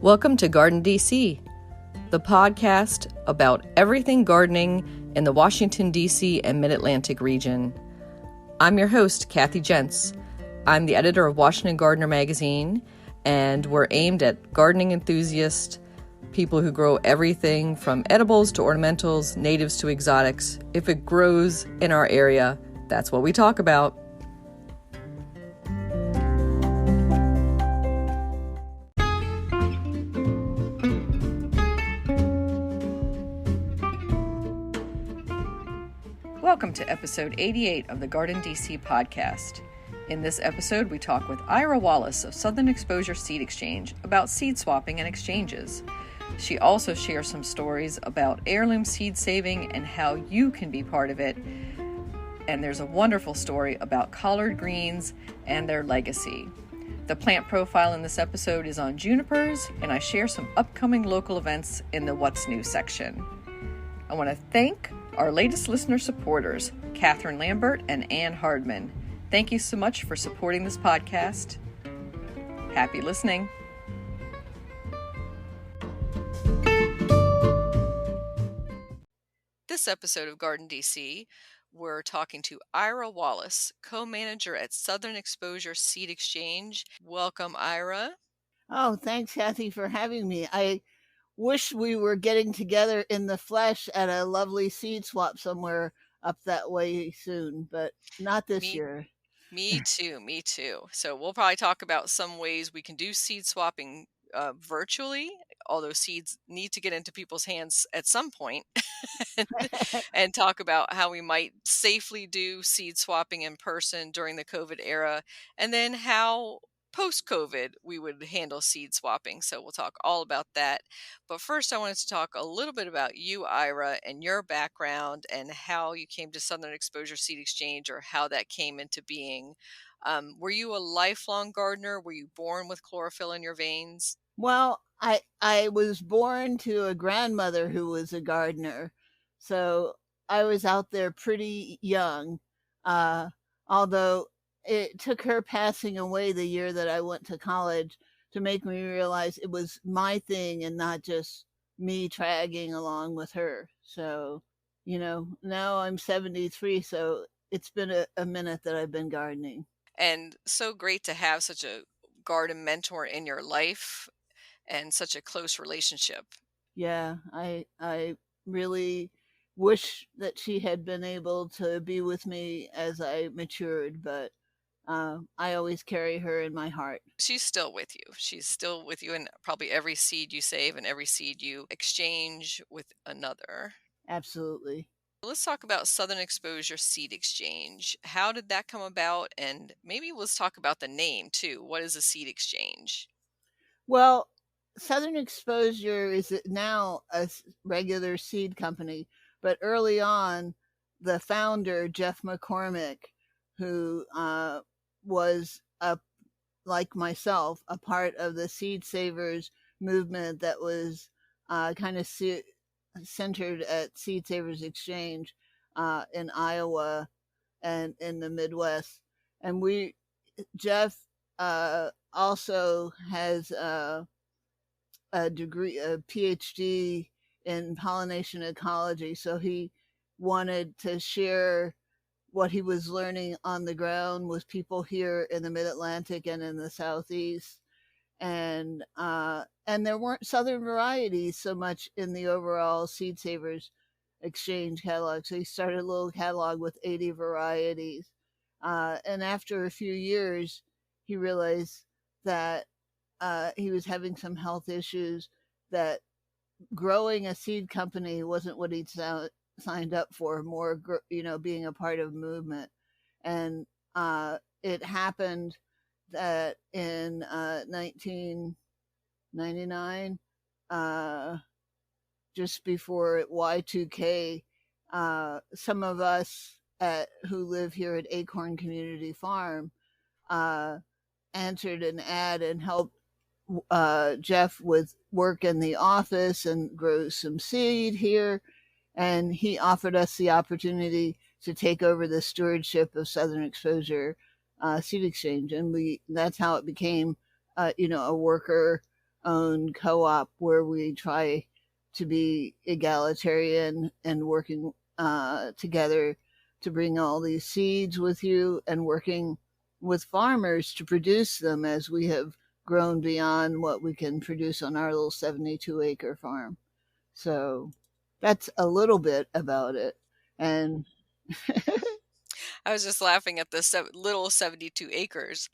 Welcome to Garden DC, the podcast about everything gardening in the Washington, D.C. and Mid-Atlantic region. I'm your host, Kathy Jentz. I'm the editor of Washington Gardener magazine, and we're aimed at gardening enthusiasts, people who grow everything from edibles to ornamentals, natives to exotics. If it grows in our area, that's what we talk about. Welcome to episode 88 of the Garden DC podcast. In this episode, we talk with Ira Wallace of Southern Exposure Seed Exchange about seed swapping and exchanges. She also shares some stories about heirloom seed saving and how you can be part of it. And there's a wonderful story about collard greens and their legacy. The plant profile in this episode is on junipers, and I share some upcoming local events in the What's New section. I want to thank our latest listener supporters, Catherine Lambert and Ann Hardman. Thank you so much for supporting this podcast. Happy listening. This episode of Garden DC, we're talking to Ira Wallace, co-manager at Southern Exposure Seed Exchange. Welcome, Ira. Oh, thanks, Kathy, for having me. I wish we were getting together in the flesh at a lovely seed swap somewhere up that way soon, but not this year. Me too. So we'll probably talk about some ways we can do seed swapping virtually, although seeds need to get into people's hands at some point, and talk about how we might safely do seed swapping in person during the COVID era, and then how post-COVID we would handle seed swapping. So we'll talk all about that. But first, I wanted to talk a little bit about you, Ira, and your background and how you came to Southern Exposure Seed Exchange, or how that came into being. Were you a lifelong gardener? Were you born with chlorophyll in your veins? Well, I was born to a grandmother who was a gardener, so I was out there pretty young, although it took her passing away the year that I went to college to make me realize it was my thing and not just me tagging along with her. So, now I'm 73, so it's been a minute that I've been gardening. And so great to have such a garden mentor in your life and such a close relationship. Yeah, I really wish that she had been able to be with me as I matured, but I always carry her in my heart. She's still with you. She's still with you in probably every seed you save and every seed you exchange with another. Absolutely. Let's talk about Southern Exposure Seed Exchange. How did that come about? And maybe let's talk about the name too. What is a seed exchange? Well, Southern Exposure is now a regular seed company, but early on, the founder, Jeff McCormick, who was, like myself, a part of the Seed Savers movement that was kind of centered at Seed Savers Exchange in Iowa and in the Midwest. And Jeff also has a degree, a PhD in pollination ecology. So he wanted to share what he was learning on the ground with people here in the Mid-Atlantic and in the Southeast. And there weren't Southern varieties so much in the overall Seed Savers Exchange catalog. So he started a little catalog with 80 varieties. And after a few years, he realized that he was having some health issues, that growing a seed company wasn't what he'd signed up for, more, being a part of a movement. And it happened that in 1999, just before Y2K, some of us who live here at Acorn Community Farm answered an ad and helped Jeff with work in the office and grow some seed here. And he offered us the opportunity to take over the stewardship of Southern Exposure Seed Exchange. And that's how it became, a worker owned co-op where we try to be egalitarian and working together to bring all these seeds with you and working with farmers to produce them as we have grown beyond what we can produce on our little 72-acre farm. So that's a little bit about it. And I was just laughing at the little 72 acres.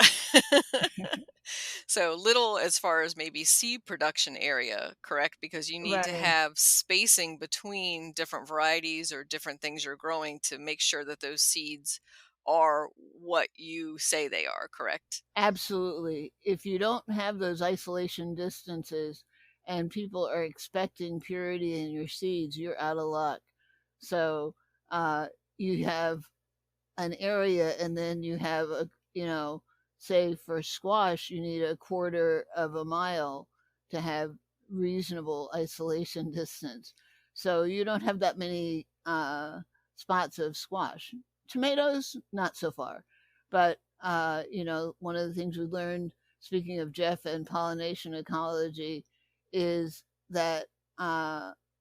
So little as far as maybe seed production area, correct? Because you need to right, have spacing between different varieties or different things you're growing to make sure that those seeds are what you say they are, correct? absolutely. If you don't have those isolation distances and people are expecting purity in your seeds, you're out of luck. So uh, you have an area and then you have a, say for squash, you need a quarter of a mile to have reasonable isolation distance. So you don't have that many spots of squash. Tomatoes, not so far. But, one of the things we learned, speaking of Jeff and pollination ecology, is that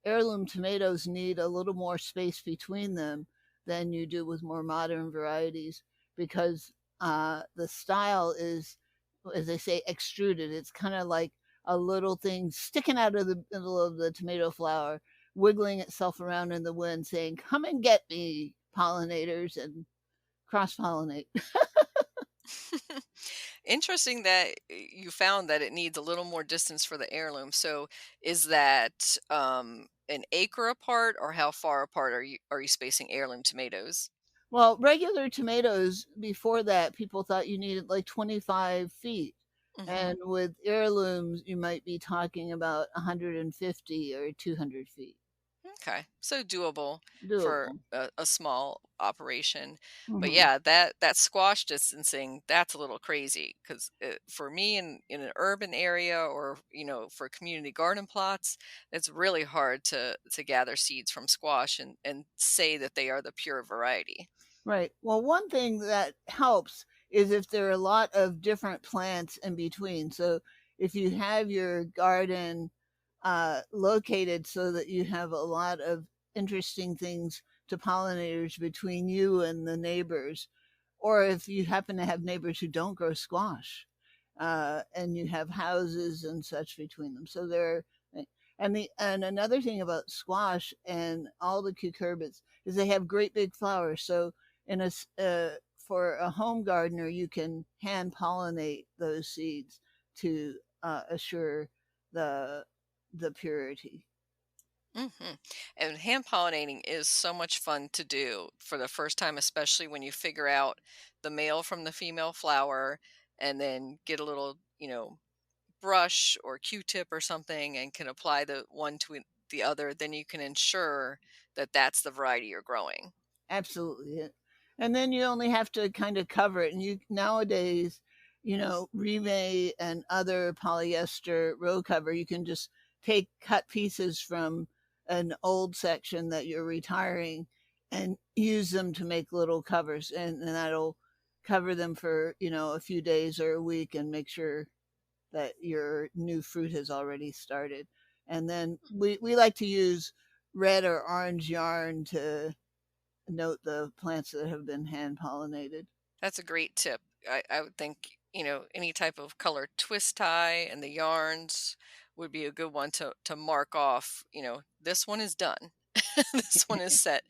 heirloom tomatoes need a little more space between them than you do with more modern varieties because the style is, as they say, extruded. It's kind of like a little thing sticking out of the middle of the tomato flower, wiggling itself around in the wind, saying, "Come and get me, pollinators," and cross pollinate. Interesting that you found that it needs a little more distance for the heirloom. So is that an acre apart, or how far apart are you spacing heirloom tomatoes? Well, regular tomatoes, before that, people thought you needed like 25 feet. Hmm. And with heirlooms, you might be talking about 150 or 200 feet. Okay, so doable for Doable. a small operation. But Hmm. yeah, that squash distancing, that's a little crazy because for me in an urban area, or for community garden plots, it's really hard to gather seeds from squash and say that they are the pure variety. Right. Well, one thing that helps is if there are a lot of different plants in between. So if you have your garden located so that you have a lot of interesting things to pollinators between you and the neighbors, or if you happen to have neighbors who don't grow squash, and you have houses and such between them. So there, and another thing about squash and all the cucurbits is they have great big flowers. So in for a home gardener, you can hand pollinate those seeds to assure the the purity. And hand pollinating is so much fun to do for the first time, especially when you figure out the male from the female flower, and then get a little, brush or Q-tip or something and can apply the one to the other. Then you can ensure that that's the variety you're growing. Absolutely. And then you only have to kind of cover it. And you nowadays, Remay and other polyester row cover, you can just take cut pieces from an old section that you're retiring and use them to make little covers. And that'll cover them for, a few days or a week and make sure that your new fruit has already started. And then we like to use red or orange yarn to note the plants that have been hand pollinated. That's a great tip. I would think, any type of color twist tie and the yarns would be a good one to mark off, this one is done. This one is set.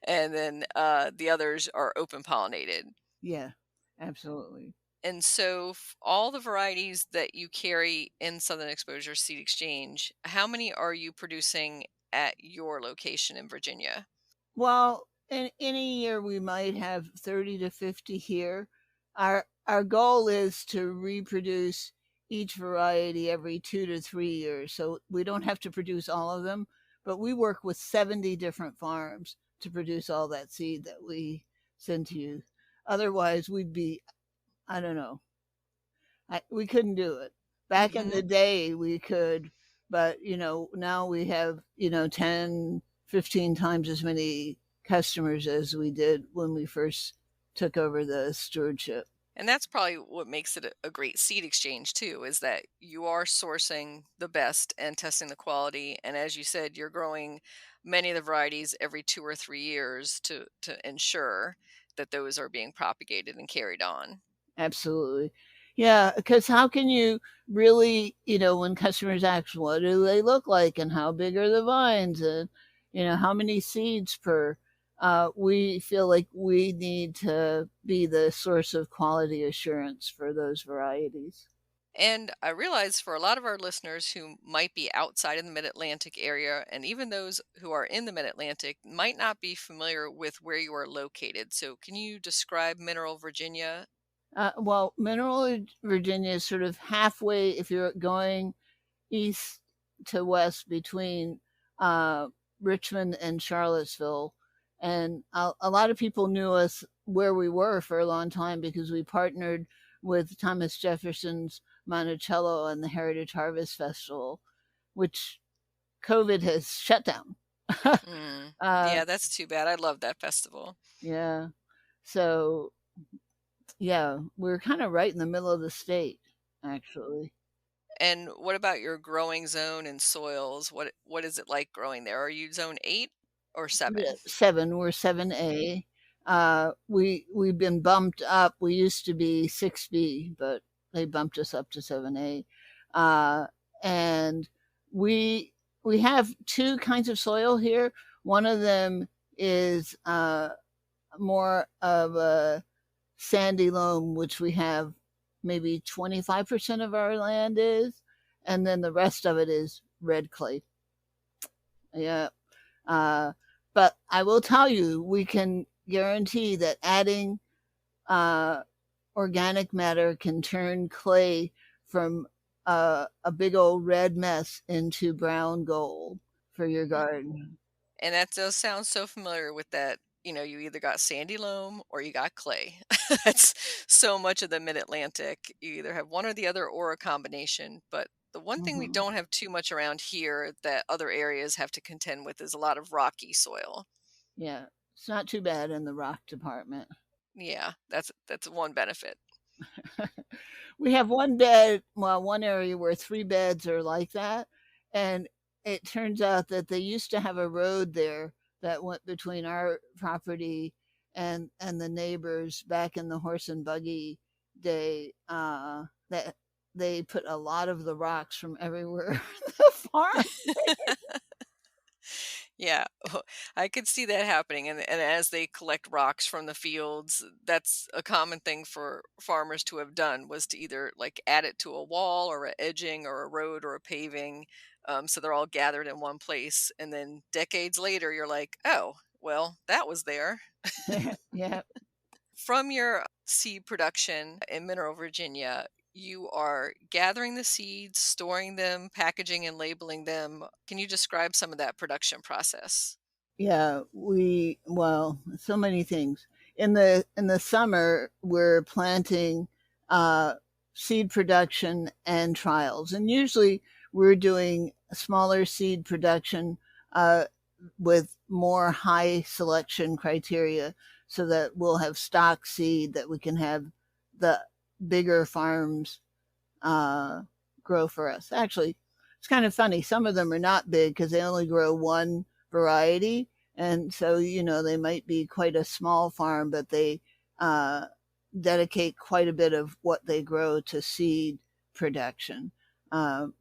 And then the others are open pollinated. Yeah, absolutely. And so, all the varieties that you carry in Southern Exposure Seed Exchange, how many are you producing at your location in Virginia? Well, in any year we might have 30 to 50 here. Our goal is to reproduce each variety every 2 to 3 years. So we don't have to produce all of them, but we work with 70 different farms to produce all that seed that we send to you. Otherwise, we'd be, I don't know, we couldn't do it. Back in Hmm. the day, we could, but now we have 10, 15 times as many customers as we did when we first took over the stewardship. And that's probably what makes it a great seed exchange too, is that you are sourcing the best and testing the quality. And as you said, you're growing many of the varieties every 2 or 3 years to ensure that those are being propagated and carried on. Absolutely. Yeah, because how can you really, when customers ask, what do they look like and how big are the vines and, how many seeds per, we feel like we need to be the source of quality assurance for those varieties. And I realize for a lot of our listeners who might be outside in the Mid Atlantic area, and even those who are in the Mid Atlantic, might not be familiar with where you are located. So, can you describe Mineral Virginia? Well, Mineral Virginia is sort of halfway if you're going east to west between uh, Richmond and Charlottesville. And a lot of people knew us where we were for a long time because we partnered with Thomas Jefferson's Monticello and the Heritage Harvest Festival, which COVID has shut down. Yeah, that's too bad. I love that festival. Yeah. So, yeah, we're kind of right in the middle of the state, actually. And what about your growing zone and soils? What is it like growing there? Are you zone 8 or 7? 7. We're 7A. We've been bumped up. We used to be 6B, but they bumped us up to 7A. And we have two kinds of soil here. One of them is more of a sandy loam, which we have maybe 25% of our land is, and then the rest of it is red clay. Yeah. But I will tell you, we can guarantee that adding organic matter can turn clay from a big old red mess into brown gold for your garden. And that does sound so familiar with that. You either got sandy loam or you got clay. That's so much of the Mid Atlantic. You either have one or the other or a combination. But the one thing we Mm-hmm. don't have too much around here that other areas have to contend with is a lot of rocky soil. Yeah, it's not too bad in the rock department. Yeah, that's one benefit. We have one area where 3 beds are like that. And it turns out that they used to have a road there that went between our property and the neighbors back in the horse and buggy day. That they put a lot of the rocks from everywhere in the farm. Yeah, I could see that happening. And as they collect rocks from the fields, that's a common thing for farmers to have done was to either like add it to a wall or a edging or a road or a paving. So they're all gathered in one place. And then decades later, you're like, oh, well, that was there. Yeah. From your seed production in Mineral Virginia, you are gathering the seeds, storing them, packaging and labeling them. Can you describe some of that production process? Yeah, so many things. In the summer, we're planting uh, seed production and trials, and usually we're doing smaller seed production uh, with more high selection criteria, so that we'll have stock seed that we can have the bigger farms uh, grow for us. Actually, it's kind of funny. Some of them are not big because they only grow one variety. And so, they might be quite a small farm, but they uh, dedicate quite a bit of what they grow to seed production.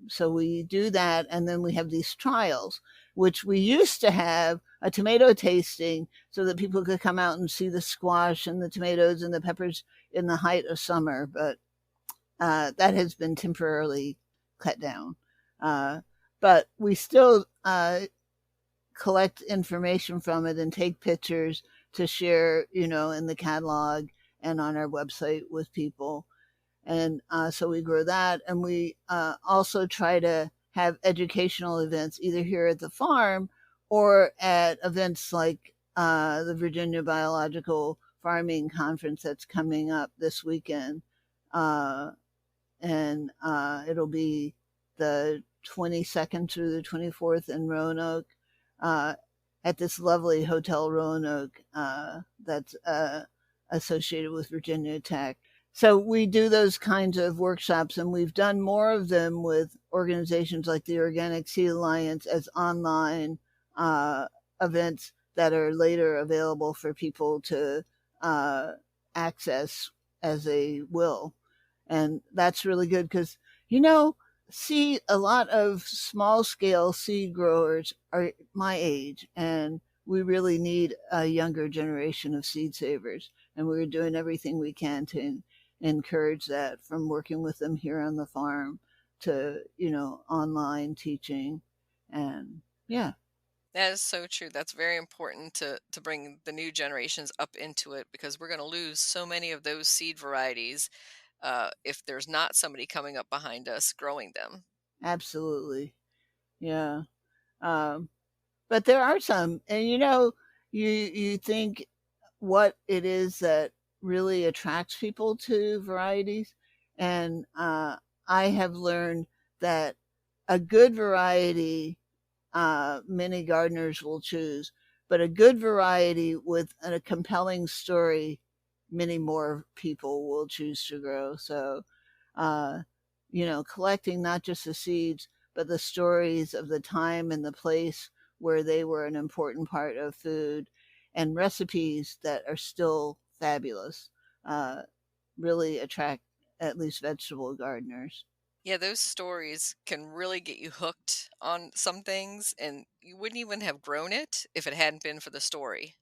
So we do that. And then we have these trials, which we used to have a tomato tasting so that people could come out and see the squash and the tomatoes and the peppers in the height of summer. But that has been temporarily cut down. But we still collect information from it and take pictures to share, in the catalog and on our website with people. And so we grow that. And we also try to have educational events either here at the farm or at events like the Virginia Biological Farming Conference that's coming up this weekend. And it'll be the 22nd through the 24th in Roanoke at this lovely Hotel Roanoke that's associated with Virginia Tech. So we do those kinds of workshops, and we've done more of them with organizations like the Organic Seed Alliance as online uh, events that are later available for people to uh, access as they will. And that's really good because, you know, see, a lot of small scale seed growers are my age, and we really need a younger generation of seed savers. And we're doing everything we can to encourage that, from working with them here on the farm to, online teaching. And yeah. That is so true. That's very important to bring the new generations up into it, because we're going to lose so many of those seed varieties if there's not somebody coming up behind us growing them. Absolutely. Yeah. Um, but there are some, and you think what it is that really attracts people to varieties, and I have learned that a good variety, many gardeners will choose, but a good variety with a compelling story, many more people will choose to grow. So, uh, collecting not just the seeds, but the stories of the time and the place where they were an important part of food, and recipes that are still fabulous, uh, really attract at least vegetable gardeners. Yeah, those stories can really get you hooked on some things, and you wouldn't even have grown it if it hadn't been for the story.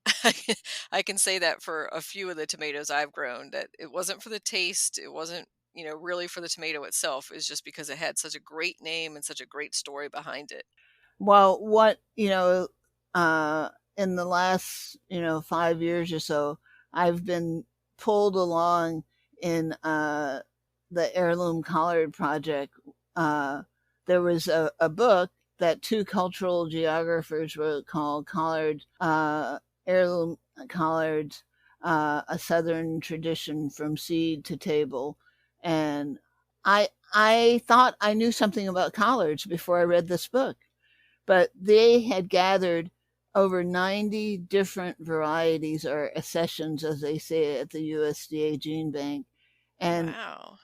I can say that for a few of the tomatoes I've grown, that it wasn't for the taste, it wasn't, really for the tomato itself. It's just because it had such a great name and such a great story behind it. Well, what, uh, in the last, 5 years or so, I've been pulled along in the Heirloom Collard Project. Uh, there was a book that two cultural geographers wrote called Heirloom Collards, A Southern Tradition from Seed to Table. And I thought I knew something about collards before I read this book, but they had gathered over 90 different varieties, or accessions, as they say at the USDA Gene Bank. And Wow.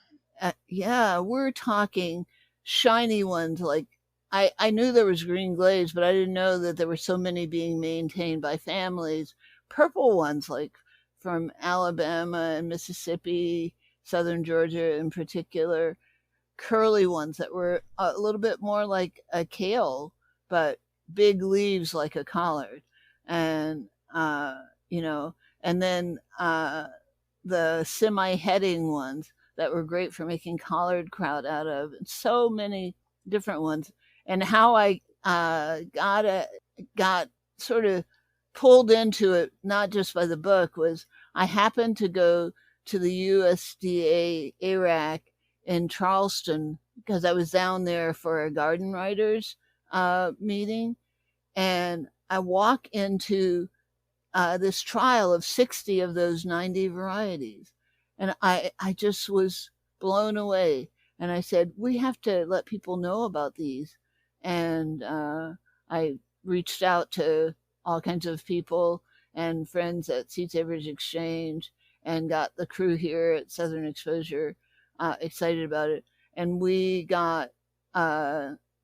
yeah, we're talking shiny ones. Like, I knew there was green glaze, but I didn't know that there were so many being maintained by families. Purple ones, like from Alabama and Mississippi, southern Georgia in particular, curly ones that were a little bit more like a kale, but big leaves like a collard. And, you know, and then the semi heading ones that were great for making collard kraut out of, and so many different ones. And how I got sort of pulled into it, not just by the book, was I happened to go to the USDA ARAC in Charleston because I was down there for a garden writers meeting, and I walk into this trial of 60 of those 90 varieties, and I just was blown away. And I said, we have to let people know about these. And I reached out to all kinds of people and friends at Seed Savers Exchange, and got the crew here at Southern Exposure excited about it. And we got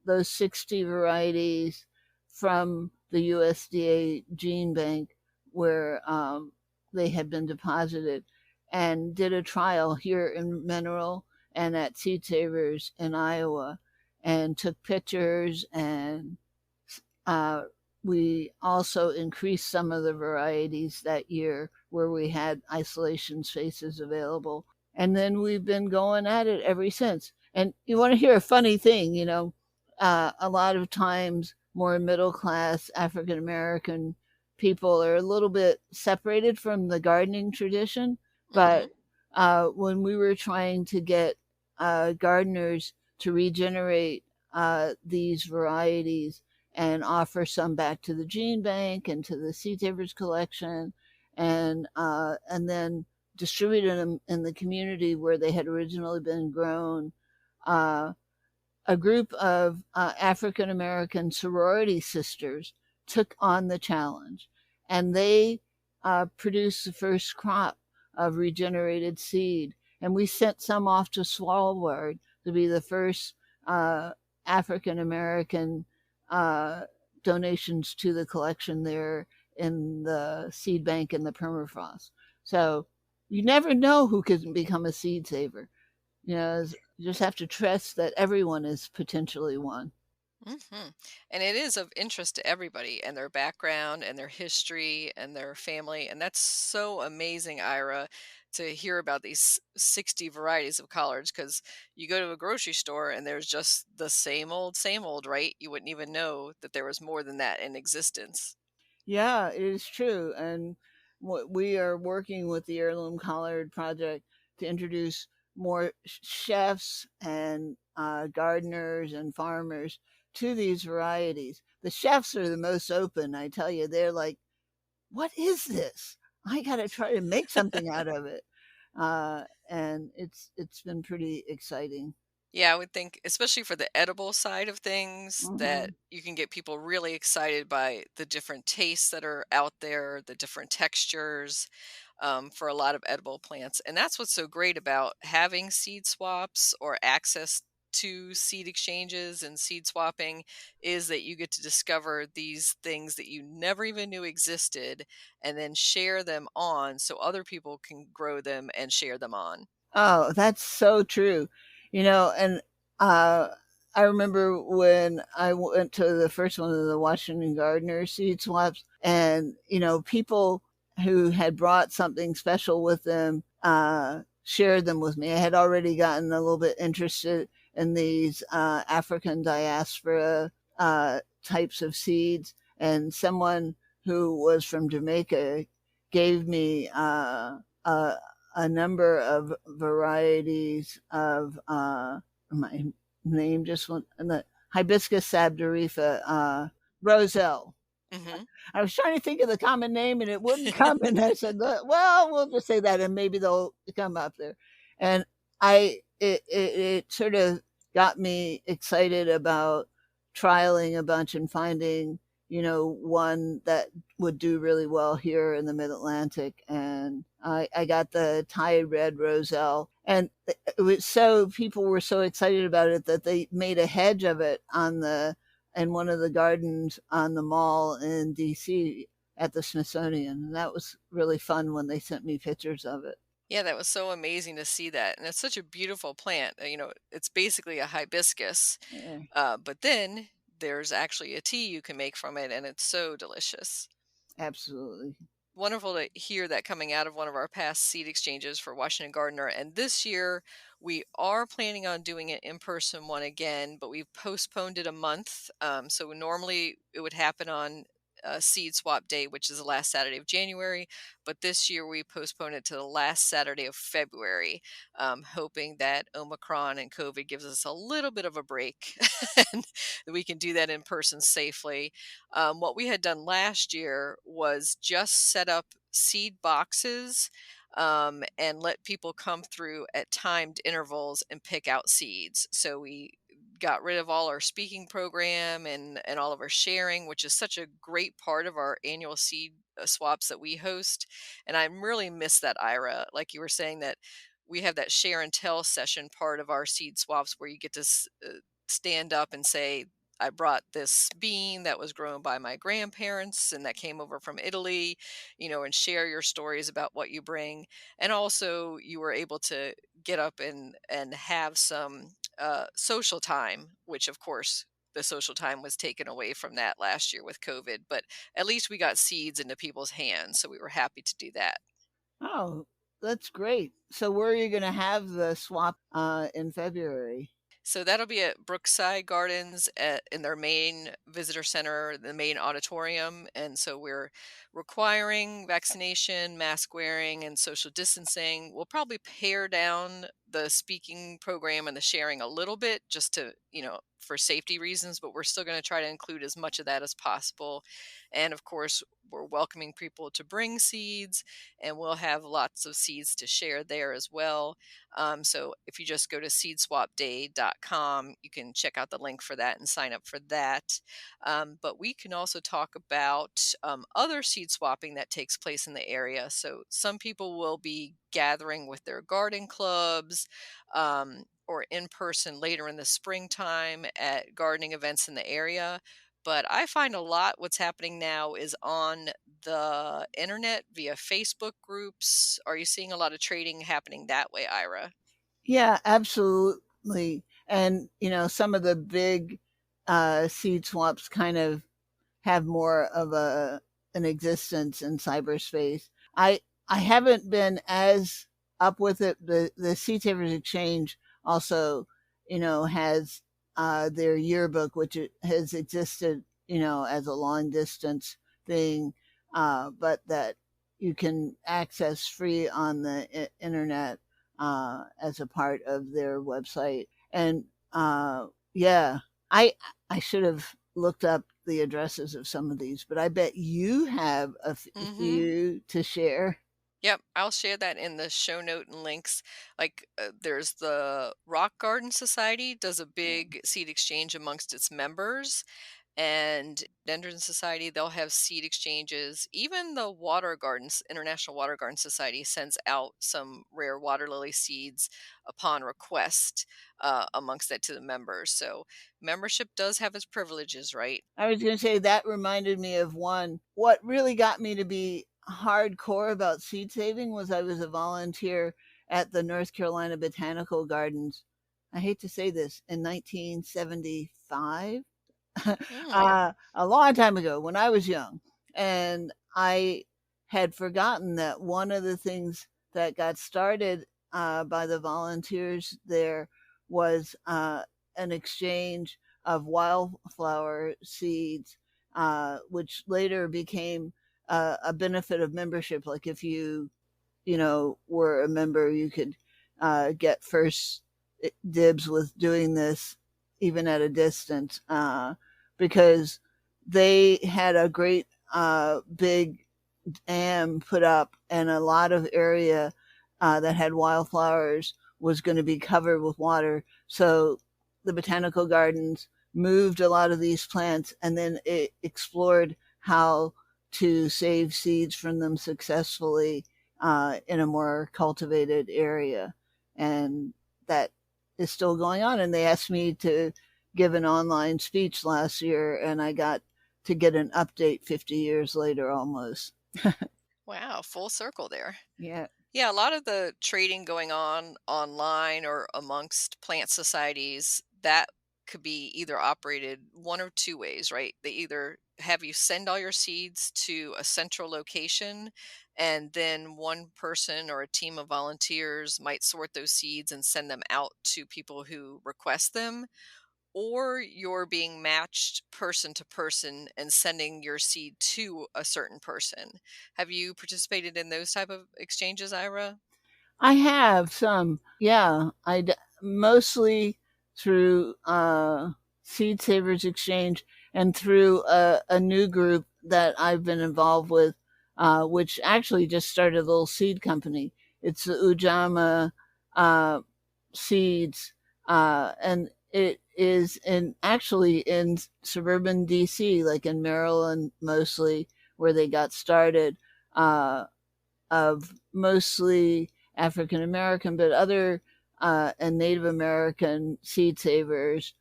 those 60 varieties from the USDA Gene Bank, where they had been deposited, and did a trial here in Mineral and at Seed Savers in Iowa, and took pictures. And uh, we also increased some of the varieties that year where we had isolation spaces available. And then we've been going at it ever since. And you want to hear a funny thing, a lot of times more middle class African American people are a little bit separated from the gardening tradition. Hmm. But when we were trying to get gardeners to regenerate these varieties and offer some back to the gene bank and to the Seed Savers collection, and then distributed them in the community where they had originally been grown, uh, a group of African American sorority sisters took on the challenge, and they produced the first crop of regenerated seed. And we sent some off to Svalbard to be the first African American uh, donations to the collection there in the seed bank in the permafrost. So you never know who can become a seed saver. You just have to trust that everyone is potentially one. And it is of interest to everybody and their background and their history and their family. And that's so amazing, Ira, to hear about these 60 varieties of collards because you go to a grocery store and there's just the same old, right? You wouldn't even know that there was more than that in existence. Yeah, it is true. And we are working with the Heirloom Collard Project to introduce more chefs and gardeners and farmers to these varieties. The chefs are the most open, I tell you. They're like, what is this? I got to try to make something out of it. And it's been pretty exciting. Yeah, I would think, especially for the edible side of things, that Hmm. you can get people really excited by the different tastes that are out there, the different textures for a lot of edible plants. And that's what's so great about having seed swaps or access to seed exchanges and seed swapping is that you get to discover these things that you never even knew existed and then share them on so other people can grow them and share them on. Oh, that's so true. And uh, I remember when I went to the first one of the Washington Gardener seed swaps, and people who had brought something special with them shared them with me. I had already gotten a little bit interested in these African diaspora types of seeds, and someone who was from Jamaica gave me a number of varieties of my name just went the hibiscus sabdorifa roselle. Hmm. I was trying to think of the common name and it wouldn't come, and I said, "Well, we'll just say that, and maybe they'll come up there." And it sort of got me excited about trialing a bunch and finding one that would do really well here in the Mid Atlantic, and I got the Thai red roselle, and it was so people were so excited about it that they made a hedge of it on the in one of the gardens on the mall in DC at the Smithsonian. And that was really fun when they sent me pictures of it. Yeah, that was so amazing to see that. And it's such a beautiful plant. It's basically a hibiscus, Yeah, but then there's actually a tea you can make from it, and it's so delicious. absolutely. Wonderful to hear that coming out of one of our past seed exchanges for Washington Gardener. And this year, we are planning on doing an in person one again, but we've postponed it a month. So normally it would happen on seed swap day, which is the last Saturday of January. But this year we postponed it to the last Saturday of February, hoping that Omicron and COVID gives us a little bit of a break and that we can do that in person safely. What we had done last year was just set up seed boxes and let people come through at timed intervals and pick out seeds. So we got rid of all our speaking program and all of our sharing, which is such a great part of our annual seed swaps that we host. And I really miss that, Ira. Like you were saying, that we have that share and tell session part of our seed swaps where you get to stand up and say, I brought this bean that was grown by my grandparents and that came over from Italy, and share your stories about what you bring. And also, you were able to get up and have some social time, which of course the social time was taken away from that last year with COVID. But at least we got seeds into people's hands, so we were happy to do that. Oh, that's great. So where are you going to have the swap in February? So that'll be at Brookside Gardens in their main visitor center, the main auditorium. And so we're requiring vaccination, mask wearing, and social distancing. We'll probably pare down the speaking program and the sharing a little bit just to, for safety reasons, but we're still going to try to include as much of that as possible. And of course, we're welcoming people to bring seeds, and we'll have lots of seeds to share there as well. So if you just go to seedswapday.com, you can check out the link for that and sign up for that. But we can also talk about other seed swapping that takes place in the area. So some people will be gathering with their garden clubs, or in person later in the springtime at gardening events in the area. But I find a lot what's happening now is on the internet via Facebook groups. Are you seeing a lot of trading happening that way, Ira? Yeah, absolutely. And some of the big seed swaps kind of have more of an existence in cyberspace. I haven't been as up with it. The Seed Savers Exchange also, has their yearbook, which has existed, as a long distance thing, but that you can access free on the internet as a part of their website. And yeah, I should have looked up the addresses of some of these, but I bet you have a few to share. Yep, I'll share that in the show note and links. Like, there's the Rock Garden Society does a big seed exchange amongst its members, and Dendron Society, they'll have seed exchanges. Even the Water Gardens, International Water Garden Society sends out some rare waterlily seeds upon request amongst that to the members. So membership does have its privileges, right? I was going to say that reminded me of one. What really got me to be hardcore about seed saving was I was a volunteer at the North Carolina Botanical Gardens. I hate to say this, in 1975. A long time ago when I was young. And I had forgotten that one of the things that got started by the volunteers there was an exchange of wildflower seeds, which later became a benefit of membership. Like if you were a member, you could get first dibs with doing this even at a distance, because they had a great big dam put up, and a lot of area that had wildflowers was going to be covered with water. So the botanical gardens moved a lot of these plants, and then it explored how to save seeds from them successfully in a more cultivated area. And that is still going on. And they asked me to give an online speech last year, and I got to get an update 50 years later almost. Wow, full circle there. Yeah. Yeah, a lot of the trading going on online or amongst plant societies, that could be either operated one or two ways, right? They either have you send all your seeds to a central location, and then one person or a team of volunteers might sort those seeds and send them out to people who request them, or you're being matched person to person and sending your seed to a certain person. Have you participated in those type of exchanges, Ira? I have some. Yeah, mostly through Seed Savers Exchange and through a new group that I've been involved with, which actually just started a little seed company. It's the Ujamaa Seeds, and it is actually in suburban DC, like in Maryland mostly, where they got started, of mostly African American, but other and Native American seed savers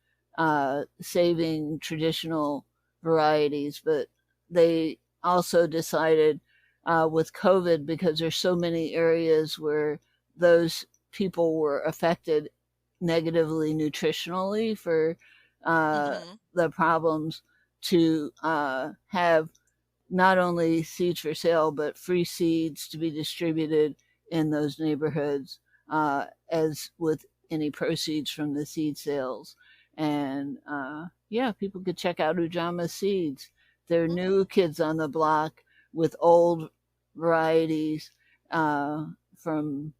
saving traditional varieties. But they also decided with COVID, because there's so many areas where those people were affected negatively nutritionally for the problems, to have not only seeds for sale, but free seeds to be distributed in those neighborhoods, as with any proceeds from the seed sales. And yeah, people could check out Ujamaa Seeds. They're new kids on the block with old varieties from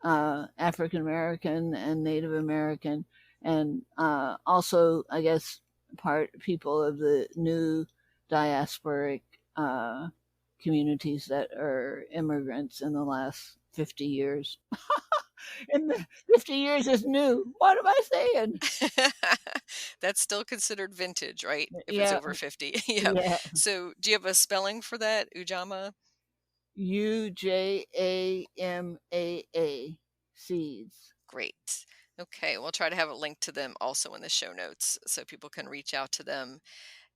African American and Native American. and also, I guess, people of the new diasporic communities that are immigrants in the last 50 years. And the 50 years is new. What am I saying? That's still considered vintage, right? If it's Yeah, over 50. Yeah. yeah. So, do you have a spelling for that, Ujamaa? Ujamaa seeds. Great. Okay, we'll try to have a link to them also in the show notes so people can reach out to them.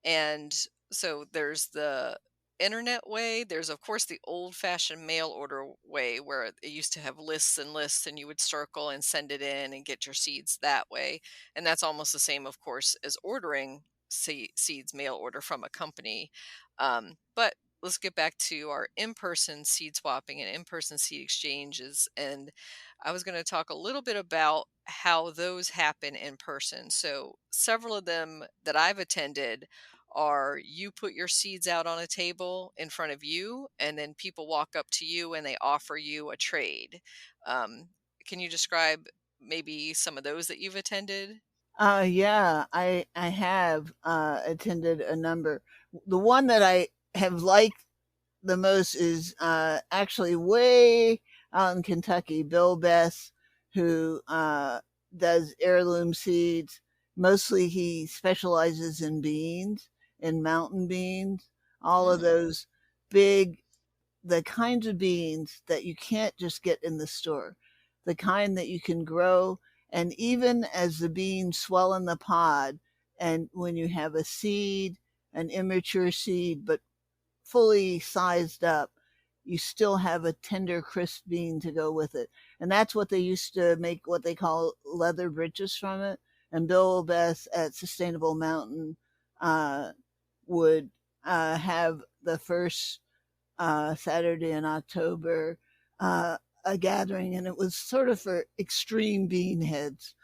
And so there's the internet way. There's, of course, the old fashioned mail order way where it used to have lists and lists, and you would circle and send it in and get your seeds that way. And that's almost the same, of course, as ordering seeds mail order from a company. But let's get back to our in person seed swapping and in person seed exchanges. And I was going to talk a little bit about how those happen in person. So, several of them that I've attended are you put your seeds out on a table in front of you, and then people walk up to you and they offer you a trade. Um, can you describe maybe some of those that you've attended? Yeah, I have attended a number. The one that I have liked the most is actually way out in Kentucky. Bill Bess, who does heirloom seeds. Mostly, he specializes in beans, in mountain beans. All of Mm, those big, the kinds of beans that you can't just get in the store, the kind that you can grow. And even as the beans swell in the pod, and when you have a seed, an immature seed, but fully sized up, you still have a tender, crisp bean to go with it. And that's what they used to make what they call leather breeches from it. And Bill Bess at Sustainable Mountain uh, would have the first Saturday in October, a gathering, and it was sort of for extreme bean heads.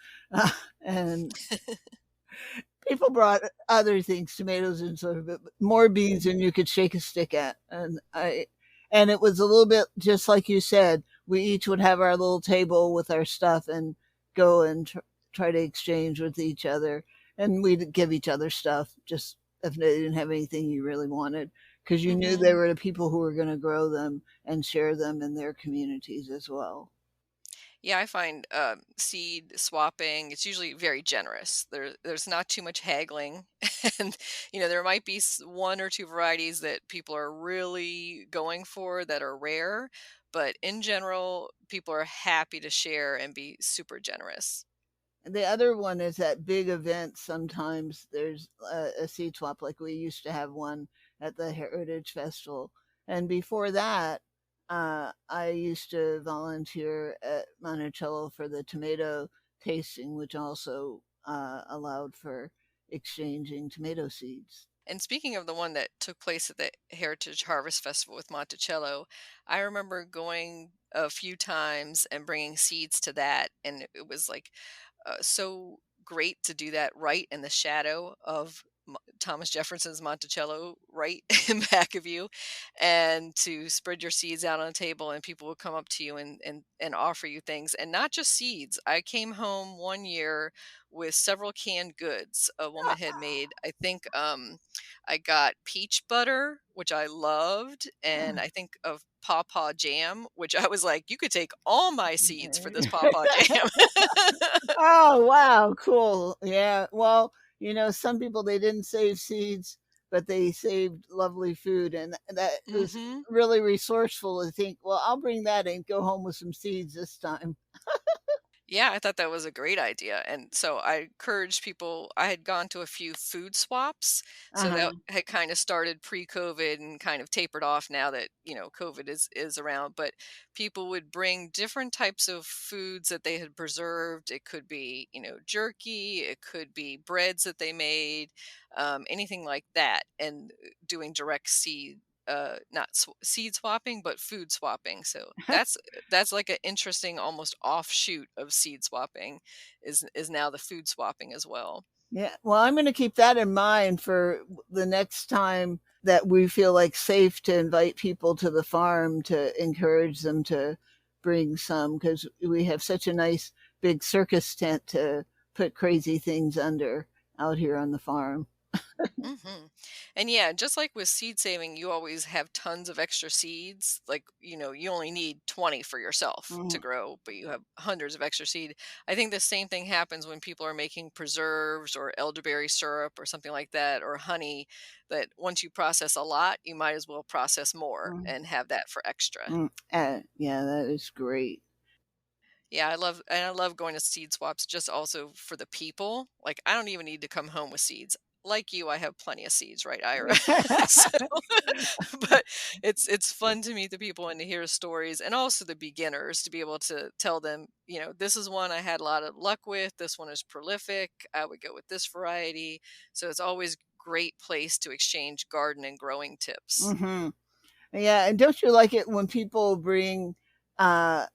And people brought other things, tomatoes and sort of more beans than you could shake a stick at. And it was a little bit just like you said. We each would have our little table with our stuff and go and try to exchange with each other. And we'd give each other stuff just if they didn't have anything you really wanted, because you knew they hmm were the people who were going to grow them and share them in their communities as well. Yeah, I find seed swapping, it's usually very generous. There's not too much haggling. And, there might be one or two varieties that people are really going for that are rare. But in general, people are happy to share and be super generous. The other one is at big events. Sometimes there's a seed swap, like we used to have one at the Heritage Festival. And before that, I used to volunteer at Monticello for the tomato tasting, which also allowed for exchanging tomato seeds. And speaking of the one that took place at the Heritage Harvest Festival with Monticello, I remember going a few times and bringing seeds to that. And it was like so great to do that right in the shadow of Thomas Jefferson's Monticello, right in back of you, and to spread your seeds out on a table, and people would come up to you and offer you things, and not just seeds. I came home one year with several canned goods a woman had made. I think I got peach butter, which I loved, and I think of pawpaw jam, which I was like, you could take all my seeds for this pawpaw jam. Oh, wow, cool. Yeah. Well, some people, they didn't save seeds, but they saved lovely food, and that was hmm really resourceful to think, well, I'll bring that and go home with some seeds this time. Yeah, I thought that was a great idea. And so I encouraged people. I had gone to a few food swaps. So Uh-huh. that had kind of started pre-COVID and kind of tapered off now that, COVID is around. But people would bring different types of foods that they had preserved. It could be, jerky, it could be breads that they made, anything like that. And doing direct not seed swapping, but food swapping. So that's like an interesting almost offshoot of seed swapping is now the food swapping as well. Yeah. Well, I'm going to keep that in mind for the next time that we feel like safe to invite people to the farm, to encourage them to bring some, because we have such a nice big circus tent to put crazy things under out here on the farm. Mm-hmm. And yeah, just like with seed saving, you always have tons of extra seeds. Like, you only need 20 for yourself to Mm. grow, but you have hundreds of extra seed. I think the same thing happens when people are making preserves or elderberry syrup or something like that, or honey, that once you process a lot, you might as well process more Mm. and have that for extra. Mm. Yeah, that is great. Yeah, I love going to seed swaps just also for the people. Like I don't even need to come home with seeds. Like you, I have plenty of seeds, right, Ira? So, but it's fun to meet the people and to hear stories and also the beginners to be able to tell them, this is one I had a lot of luck with, this one is prolific, I would go with this variety. So it's always great place to exchange garden and growing tips. Hmm. Yeah, and don't you like it when people bring uh,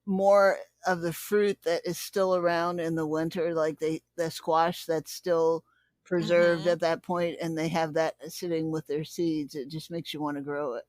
more of the fruit that is still around in the winter, like the squash that's still preserved Mhm. at that point, and they have that sitting with their seeds? It just makes you want to grow it.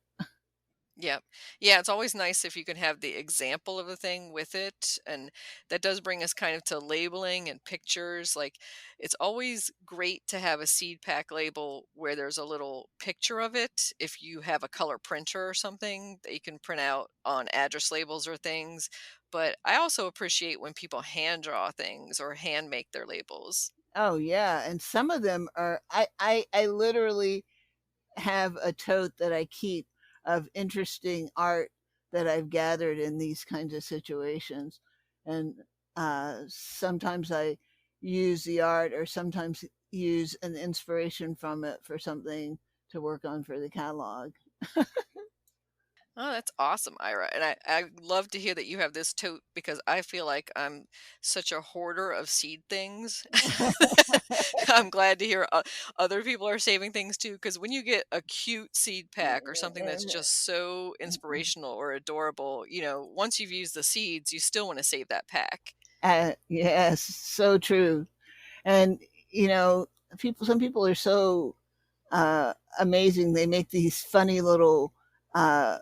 Yep. Yeah, it's always nice if you can have the example of the thing with it. And that does bring us kind of to labeling and pictures. Like, it's always great to have a seed pack label where there's a little picture of it. If you have a color printer or something that you can print out on address labels or things. But I also appreciate when people hand draw things or hand make their labels. Oh yeah, and some of them are. I literally have a tote that I keep of interesting art that I've gathered in these kinds of situations. And sometimes I use the art or sometimes use an inspiration from it for something to work on for the catalog. Oh, that's awesome, Ira. And I love to hear that you have this tote because I feel like I'm such a hoarder of seed things. I'm glad to hear other people are saving things too. Because when you get a cute seed pack or something that's just so inspirational or adorable, once you've used the seeds, you still want to save that pack. Yes, so true. And you know, some people are so amazing. They make these funny little uh,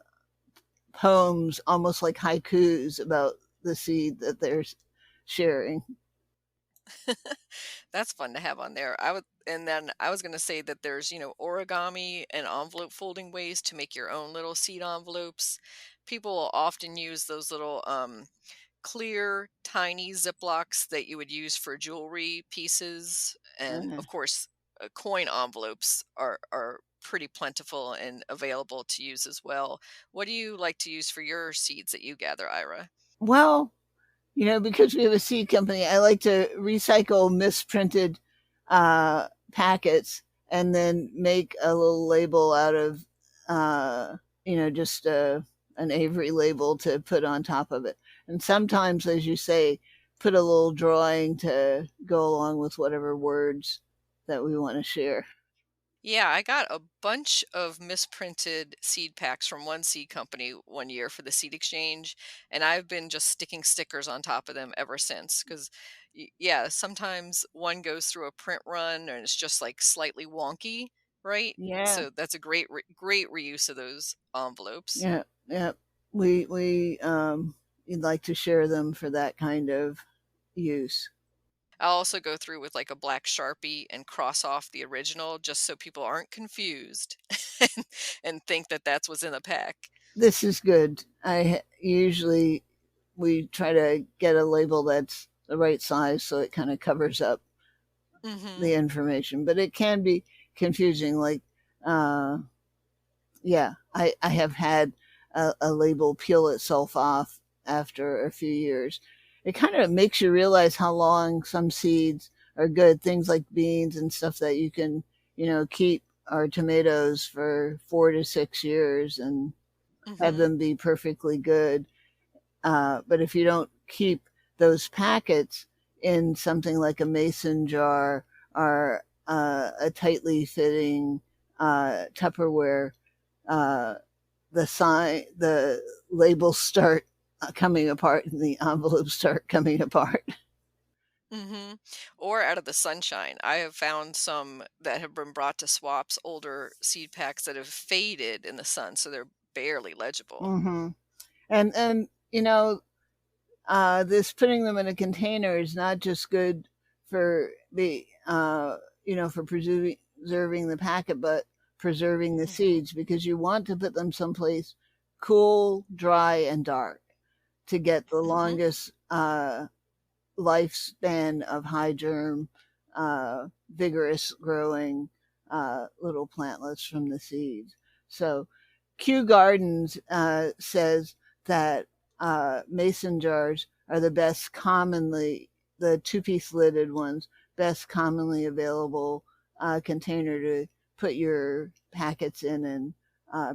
poems, almost like haikus, about the seed that they're sharing. That's fun to have on there. And then I was going to say that there's, origami and envelope folding ways to make your own little seed envelopes. People will often use those little clear, tiny Ziplocs that you would use for jewelry pieces. And Uh, of course, coin envelopes are pretty plentiful and available to use as well. What do you like to use for your seeds that you gather, Ira? well, because we have a seed company, I like to recycle misprinted packets and then make a little label out of, uh, just an Avery label to put on top of it. And sometimes, as you say, put a little drawing to go along with whatever words that we want to share. Yeah, I got a bunch of misprinted seed packs from one seed company one year for the seed exchange, and I've been just sticking stickers on top of them ever since. Because, yeah, sometimes one goes through a print run and it's just like slightly wonky, right? Yeah, So that's a great reuse of those envelopes. yeah, yeah. We would like to share them for that kind of use. I'll also go through with like a black Sharpie and cross off the original just so people aren't confused and, and think that that's what's in the pack. This is good. I usually we try to get a label that's the right size so it kind of covers up Hmm. the information, but it can be confusing. Like, uh, yeah, I have had a label peel itself off after a few years. It kind of makes you realize how long some seeds are good. Things like beans and stuff that you can, keep, or tomatoes for 4 to 6 years and have Hmm. them be perfectly good. But if you don't keep those packets in something like a mason jar or a tightly fitting Tupperware, uh, the labels start coming apart and the envelopes start coming apart. Hmm. Or out of the sunshine. I have found some that have been brought to swaps, older seed packs that have faded in the sun, so they're barely legible. Hmm. And this putting them in a container is not just good for the for preserving the packet, but preserving the Mm-hmm. seeds, because you want to put them someplace cool, dry, and dark to get the Mm-hmm. longest lifespan of high germ, vigorous growing little plantlets from the seeds. So Kew Gardens says that mason jars are the two-piece lidded ones, best commonly available container to put your packets in and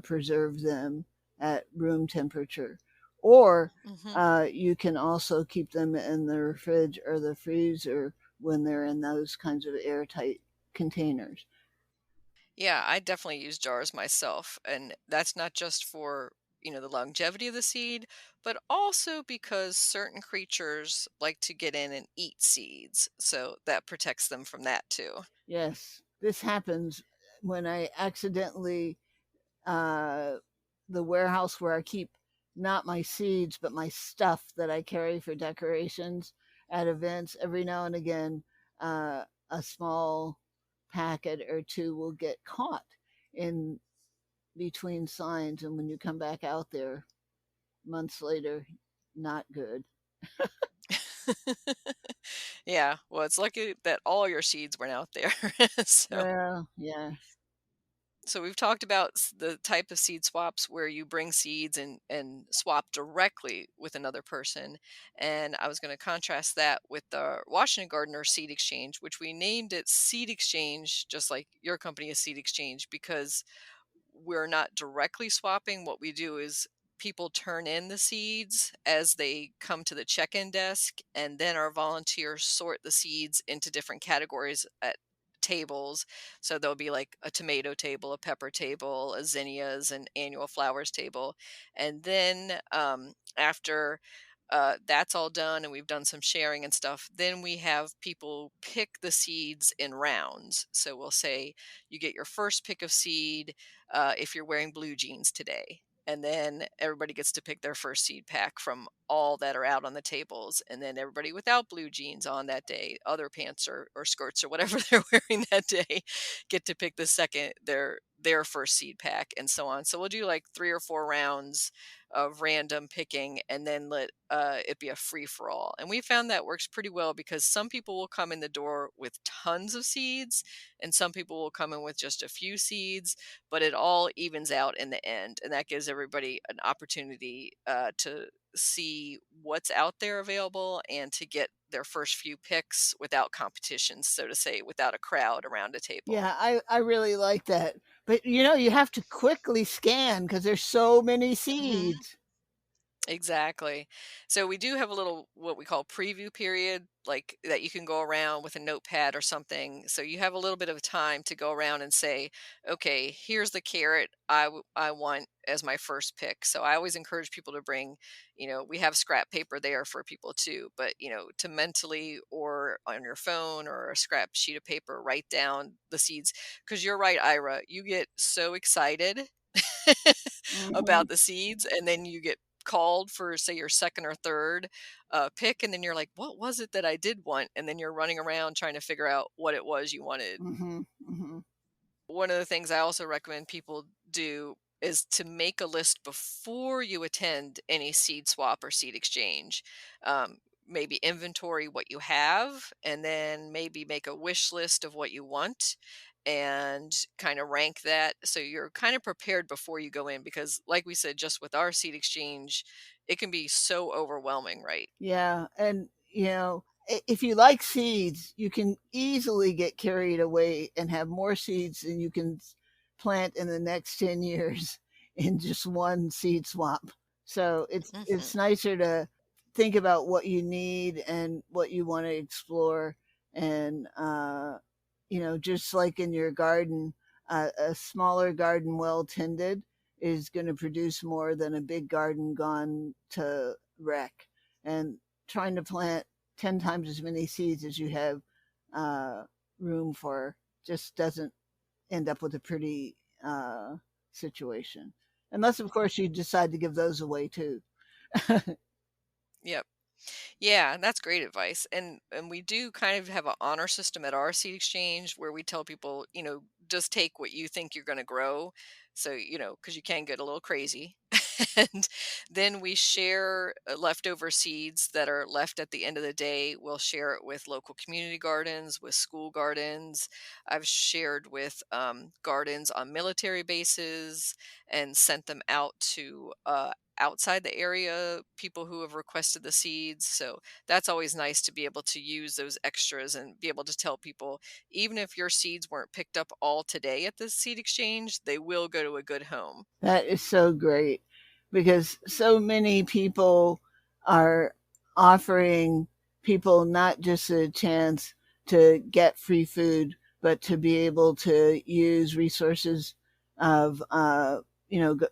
preserve them at room temperature. Or Mm-hmm. you can also keep them in the fridge or the freezer when they're in those kinds of airtight containers. Yeah, I definitely use jars myself, and that's not just for, the longevity of the seed, but also because certain creatures like to get in and eat seeds, so that protects them from that too. Yes, this happens when I accidentally, uh, the warehouse where I keep not my seeds, but my stuff that I carry for decorations at events, every now and again, a small packet or two will get caught in between signs. And when you come back out there months later, not good. Yeah, well, it's lucky that all your seeds weren't out there. So, Well, yeah. so we've talked about the type of seed swaps where you bring seeds and swap directly with another person, and I was going to contrast that with the Washington Gardener Seed Exchange, which we named it Seed Exchange, just like your company is Seed Exchange, because we're not directly swapping. What we do is people turn in the seeds as they come to the check-in desk, and then our volunteers sort the seeds into different categories at tables. So there'll be like a tomato table, a pepper table, a zinnias and annual flowers table. And then after that's all done and we've done some sharing and stuff, then we have people pick the seeds in rounds. So we'll say you get your first pick of seed if you're wearing blue jeans today. And then everybody gets to pick their first seed pack from all that are out on the tables. And then everybody without blue jeans on that day, other pants or skirts or whatever they're wearing that day, get to pick the second their first seed pack and so on. So we'll do like 3 or 4 rounds of random picking and then let it be a free for all. And we found that works pretty well because some people will come in the door with tons of seeds and some people will come in with just a few seeds, but it all evens out in the end. And that gives everybody an opportunity to see what's out there available and to get their first few picks without competition, so to say, without a crowd around a table. Yeah, I really like that. But you have to quickly scan because there's so many Mhm. seeds. Exactly. So we do have a little what we call preview period, like that you can go around with a notepad or something. So you have a little bit of time to go around and say, okay, here's the carrot I want as my first pick. So I always encourage people to bring, we have scrap paper there for people too, but to mentally or on your phone or a scrap sheet of paper, write down the seeds. Because you're right, Ira, you get so excited Hmm. about the seeds and then you get called for say your second or third pick and then you're like what was it that I did want and then you're running around trying to figure out what it was you wanted. Hmm. Hmm. One of the things I also recommend people do is to make a list before you attend any seed swap or seed exchange. Um, Maybe inventory what you have, and then maybe make a wish list of what you want and kind of rank that so you're kind of prepared before you go in because like we said just with our seed exchange it can be so overwhelming, right? Yeah, and if you like seeds, you can easily get carried away and have more seeds than you can plant in the next 10 years in just one seed swap. So it's Hmm. nicer to think about what you need and what you want to explore, and just like in your garden, a smaller garden well tended is going to produce more than a big garden gone to wreck. And trying to plant 10 times as many seeds as you have uh, room for just doesn't end up with a pretty situation. Unless, of course, you decide to give those away too. Yep. Yeah, that's great advice. And we do kind of have an honor system at our seed exchange where we tell people, just take what you think you're going to grow. So, because you can get a little crazy. And then we share leftover seeds that are left at the end of the day. We'll share it with local community gardens, with school gardens. I've shared with gardens on military bases and sent them out to outside the area, people who have requested the seeds. So that's always nice to be able to use those extras and be able to tell people, even if your seeds weren't picked up all today at the seed exchange, they will go to a good home. That is so great because so many people are offering people not just a chance to get free food, but to be able to use resources of,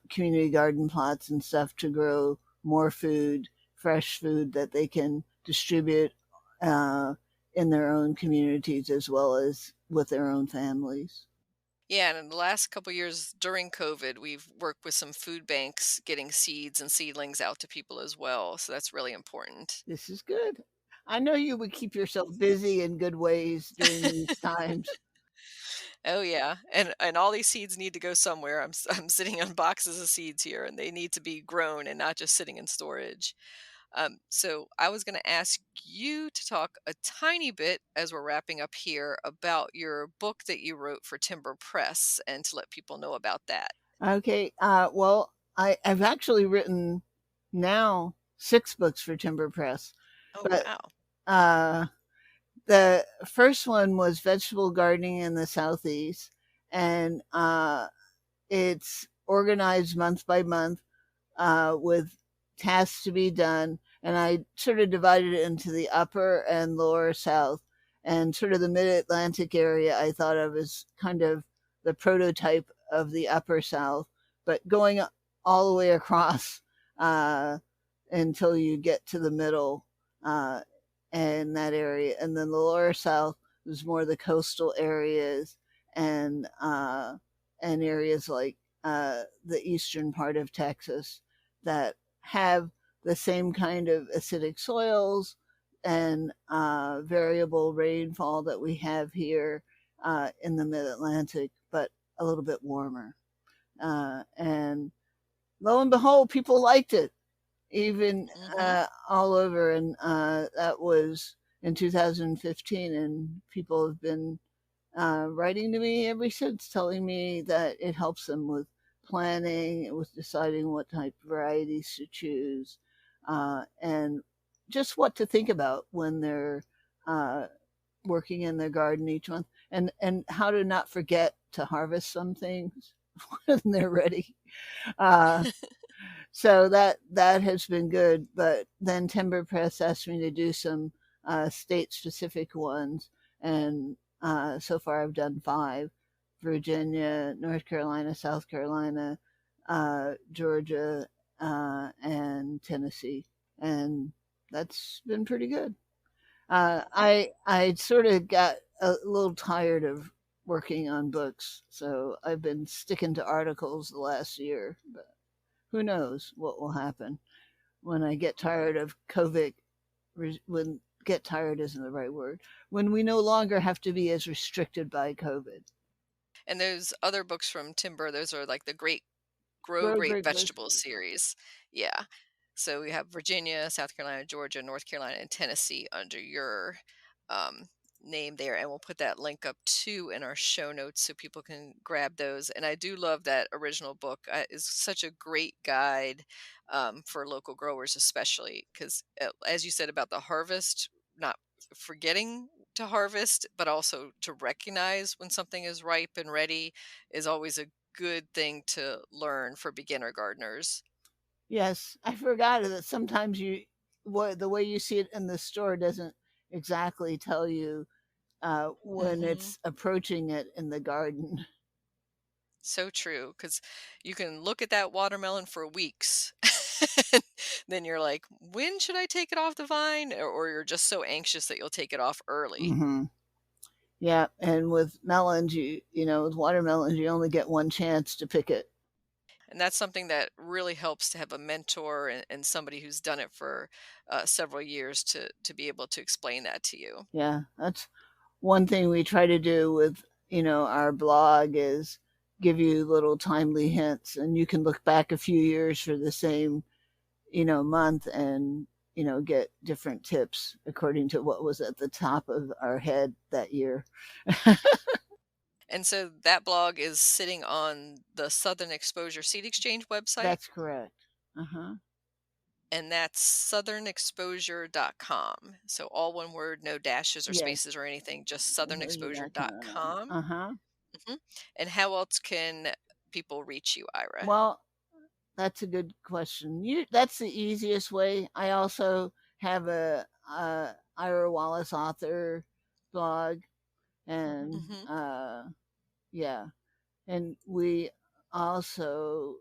community garden plots and stuff to grow more food, fresh food that they can distribute uh, in their own communities as well as with their own families. Yeah, and in the last couple years during COVID, we've worked with some food banks getting seeds and seedlings out to people as well. So that's really important. This is good. I know you would keep yourself busy in good ways during these times. Oh yeah, and all these seeds need to go somewhere. I'm sitting on boxes of seeds here, and they need to be grown and not just sitting in storage. So I was going to ask you to talk a tiny bit as we're wrapping up here about your book that you wrote for Timber Press, and to let people know about that. Okay. Well, I've actually written now 6 books for Timber Press, Oh but wow. uh, the first one was Vegetable Gardening in the Southeast, and it's organized month by month with tasks to be done. And I sort of divided it into the upper and lower South. And sort of the mid Atlantic area I thought of as kind of the prototype of the upper South, but going all the way across uh, until you get to the middle uh, and that area. And then the lower South was more the coastal areas and areas like the eastern part of Texas that have the same kind of acidic soils and variable rainfall that we have here in the mid Atlantic, but a little bit warmer. And lo and behold, people liked it, even Hmm. all over. And that was in 2015, and people have been writing to me ever since, telling me that it helps them with planning, with deciding what type of varieties to choose, and just what to think about when they're uh, working in their garden each month, and how to not forget to harvest some things when they're ready. Uh, so that has been good. But then Timber Press asked me to do some state specific ones, and so far I've done 5: Virginia, North Carolina, South Carolina, Georgia, and Tennessee, and that's been pretty good. I sort of got a little tired of working on books, so I've been sticking to articles the last year. But who knows what will happen when I get tired of COVID. When get tired isn't the right word. When we no longer have to be as restricted by COVID. And those other books from Timber, those are like the Great Grow Grow Great great Vegetables vegetables. series. Yeah. So we have Virginia, South Carolina, Georgia, North Carolina, and Tennessee under your um, name there. And we'll put that link up too in our show notes so people can grab those. And I do love that original book. Is such a great guide for local growers, especially because, as you said about the harvest, not forgetting to harvest, but also to recognize when something is ripe and ready is always a good thing to learn for beginner gardeners. Yes, I forgot that sometimes the way you see it in the store doesn't exactly tell you when Hmm. it's approaching it in the garden. So true, because you can look at that watermelon for weeks. Then you're like, when should I take it off the vine? Or you're just so anxious that you'll take it off early. Mm-hmm. Yeah, and with melons, with watermelons, you only get one chance to pick it. And that's something that really helps to have a mentor and somebody who's done it for several years to be able to explain that to you. Yeah, that's one thing we try to do with, our blog is give you little timely hints, and you can look back a few years for the same, month and, get different tips according to what was at the top of our head that year. And so that blog is sitting on the Southern Exposure Seed Exchange website? That's correct. Uh-huh. And that's southernexposure.com. So all one word, no dashes or spaces or anything, just southernexposure.com. Uh-huh. Mm-hmm. And how else can people reach you, Ira? Well, that's a good question. That's the easiest way. I also have a Ira Wallace author blog, and yeah, and we also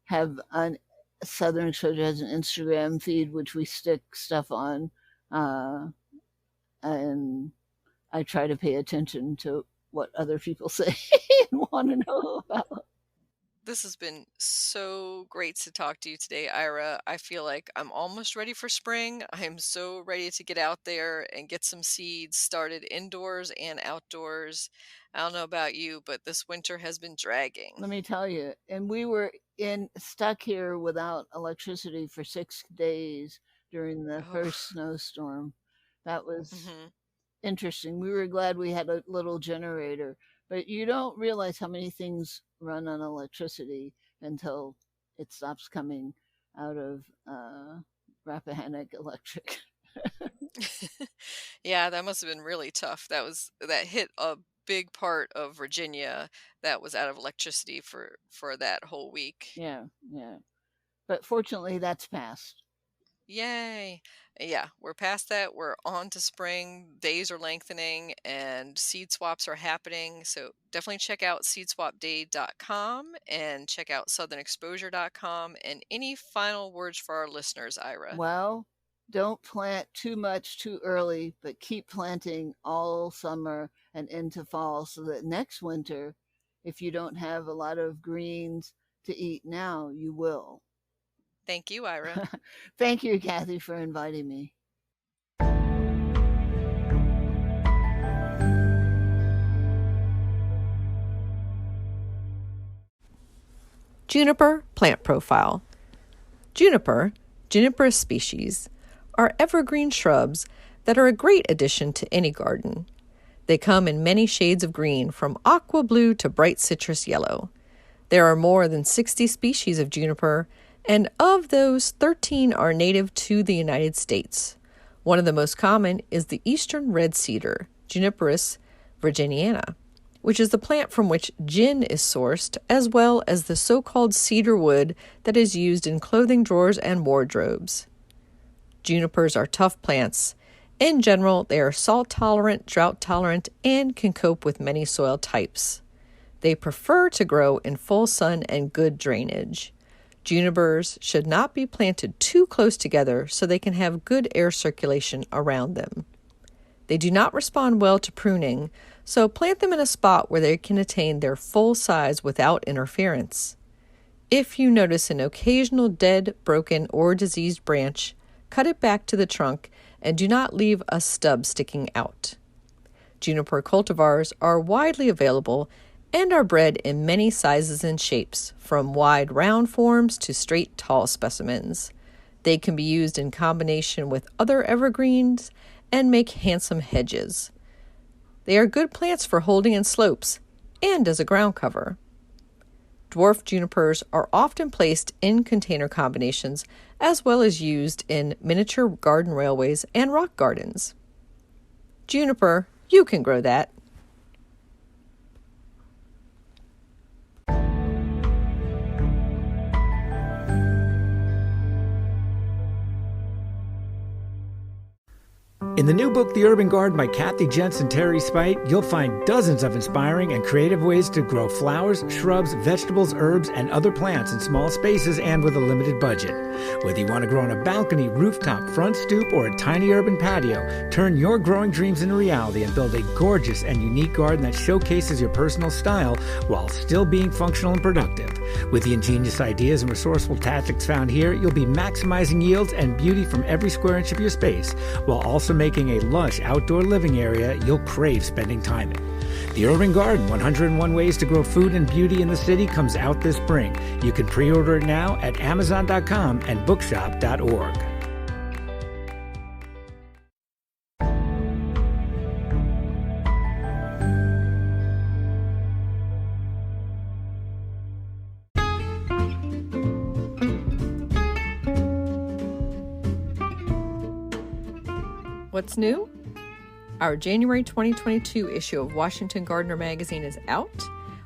have Southern Exposure has an Instagram feed which we stick stuff on, and I try to pay attention to what other people say and want to know about. This has been so great to talk to you today, Ira. I feel like I'm almost ready for spring. I am so ready to get out there and get some seeds started indoors and outdoors. I don't know about you, but this winter has been dragging. Let me tell you, and we were stuck here without electricity for 6 days during the first snowstorm. That was interesting. We were glad we had a little generator, but you don't realize how many things run on electricity until it stops coming out of Rappahannock Electric. Yeah, that must have been really tough. That hit a big part of Virginia that was out of electricity for that whole week. Yeah. But fortunately, that's passed. Yay. Yeah, we're past that. We're on to spring. Days are lengthening and seed swaps are happening. So definitely check out seedswapday.com and check out southernexposure.com. And any final words for our listeners, Ira? Well, don't plant too much too early, but keep planting all summer and into fall so that next winter, if you don't have a lot of greens to eat now, you will. Thank you, Ira. Thank you, Kathy, for inviting me. Juniper plant profile. Juniper, Juniperus species, are evergreen shrubs that are a great addition to any garden. They come in many shades of green, from aqua blue to bright citrus yellow. There are more than 60 species of juniper, and of those, 13 are native to the United States. One of the most common is the eastern red cedar, Juniperus virginiana, which is the plant from which gin is sourced, as well as the so-called cedar wood that is used in clothing drawers and wardrobes. Junipers are tough plants. In general, they are salt-tolerant, drought-tolerant, and can cope with many soil types. They prefer to grow in full sun and good drainage. Junipers should not be planted too close together so they can have good air circulation around them. They do not respond well to pruning, so plant them in a spot where they can attain their full size without interference. If you notice an occasional dead, broken, or diseased branch, cut it back to the trunk and do not leave a stub sticking out. Juniper cultivars are widely available and are bred in many sizes and shapes, from wide round forms to straight tall specimens. They can be used in combination with other evergreens and make handsome hedges. They are good plants for holding in slopes and as a ground cover. Dwarf junipers are often placed in container combinations as well as used in miniature garden railways and rock gardens. Juniper, you can grow that. In the new book, The Urban Garden by Kathy Jentz and Terry Spite, you'll find dozens of inspiring and creative ways to grow flowers, shrubs, vegetables, herbs, and other plants in small spaces and with a limited budget. Whether you want to grow on a balcony, rooftop, front stoop, or a tiny urban patio, turn your growing dreams into reality and build a gorgeous and unique garden that showcases your personal style while still being functional and productive. With the ingenious ideas and resourceful tactics found here, you'll be maximizing yields and beauty from every square inch of your space, while also making a lush outdoor living area you'll crave spending time in. The Urban Garden, 101 Ways to Grow Food and Beauty in the City, comes out this spring. You can pre-order it now at Amazon.com and bookshop.org. What's new? Our January 2022 issue of Washington Gardener magazine is out.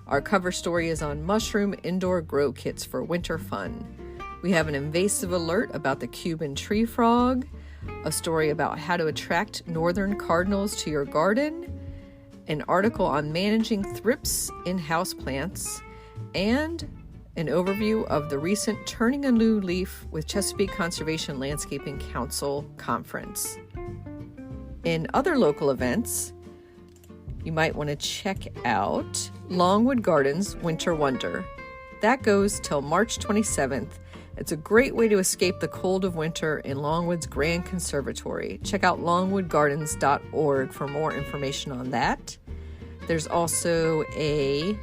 Our cover story is on mushroom indoor grow kits for winter fun. We have an invasive alert about the Cuban tree frog, a story about how to attract northern cardinals to your garden, an article on managing thrips in houseplants, and an overview of the recent Turning a New Leaf with Chesapeake Conservation Landscaping Council conference. In other local events, you might want to check out Longwood Gardens Winter Wonder. That goes till March 27th. It's a great way to escape the cold of winter in Longwood's Grand Conservatory. Check out longwoodgardens.org for more information on that. There's also a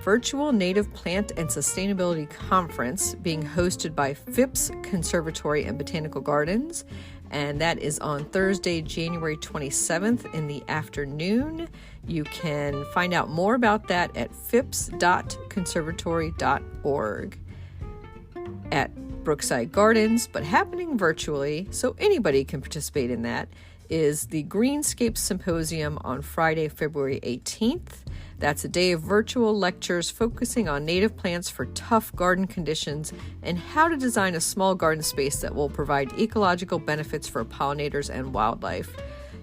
virtual native plant and sustainability conference being hosted by Phipps Conservatory and Botanical Gardens, and that is on Thursday, January 27th in the afternoon. You can find out more about that at phipps.conservatory.org. At Brookside Gardens, but happening virtually, so anybody can participate in that, is the Greenscape Symposium on Friday, February 18th. That's a day of virtual lectures focusing on native plants for tough garden conditions and how to design a small garden space that will provide ecological benefits for pollinators and wildlife.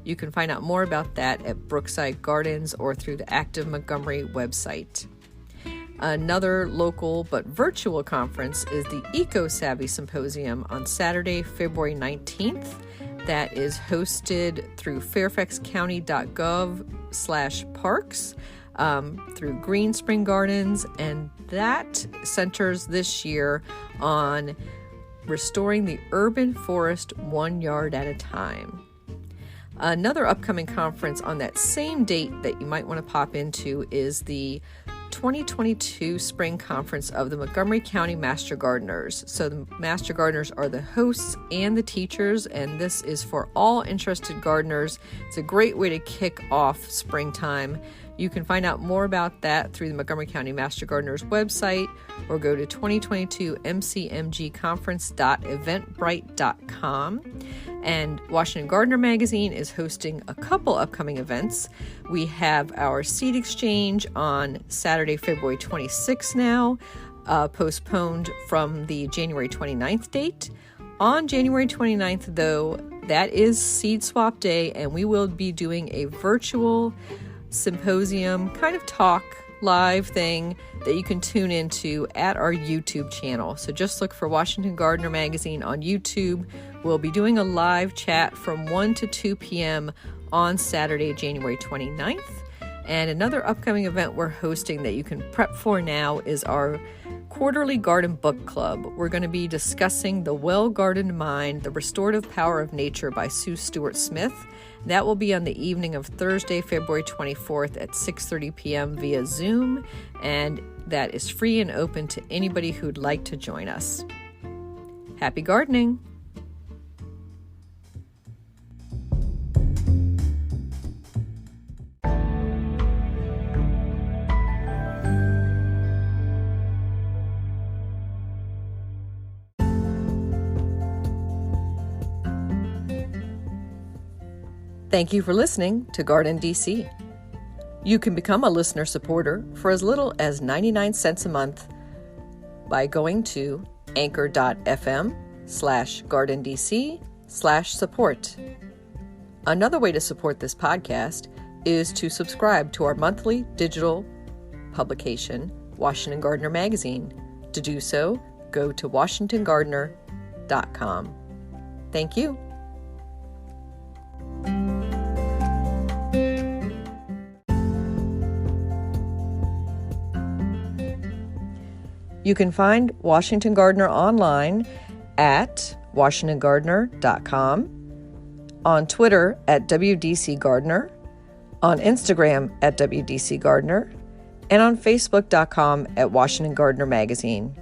You can find out more about that at Brookside Gardens or through the Active Montgomery website. Another local but virtual conference is the Eco Savvy Symposium on Saturday, February 19th. That is hosted through fairfaxcounty.gov/parks. Through Green Spring Gardens, and that centers this year on restoring the urban forest 1 yard at a time. Another upcoming conference on that same date that you might want to pop into is the 2022 Spring Conference of the Montgomery County Master Gardeners. So the Master Gardeners are the hosts and the teachers, and this is for all interested gardeners. It's a great way to kick off springtime. You can find out more about that through the Montgomery County Master Gardeners website or go to 2022mcmgconference.eventbrite.com. And Washington Gardener Magazine is hosting a couple upcoming events. We have our seed exchange on Saturday, February 26th now, postponed from the January 29th date. On January 29th, though, that is Seed Swap Day, and we will be doing a virtual symposium kind of talk live thing that you can tune into at our YouTube channel. So just look for Washington Gardener Magazine on YouTube. We'll be doing a live chat from 1 to 2 p.m. on Saturday, January 29th. And another upcoming event we're hosting that you can prep for now is our quarterly garden book club. We're going to be discussing The Well-Gardened Mind, The Restorative Power of Nature by Sue Stewart Smith. That will be on the evening of Thursday, February 24th at 6:30 p.m. via Zoom, and that is free and open to anybody who'd like to join us. Happy gardening! Thank you for listening to Garden DC. You can become a listener supporter for as little as 99 cents a month by going to anchor.fm/gardendc/support. Another way to support this podcast is to subscribe to our monthly digital publication, Washington Gardener Magazine. To do so, go to washingtongardener.com. Thank you. You can find Washington Gardener online at washingtongardener.com, on Twitter at WDC Gardener, on Instagram at WDC Gardener, and on Facebook.com at Washington Gardener Magazine.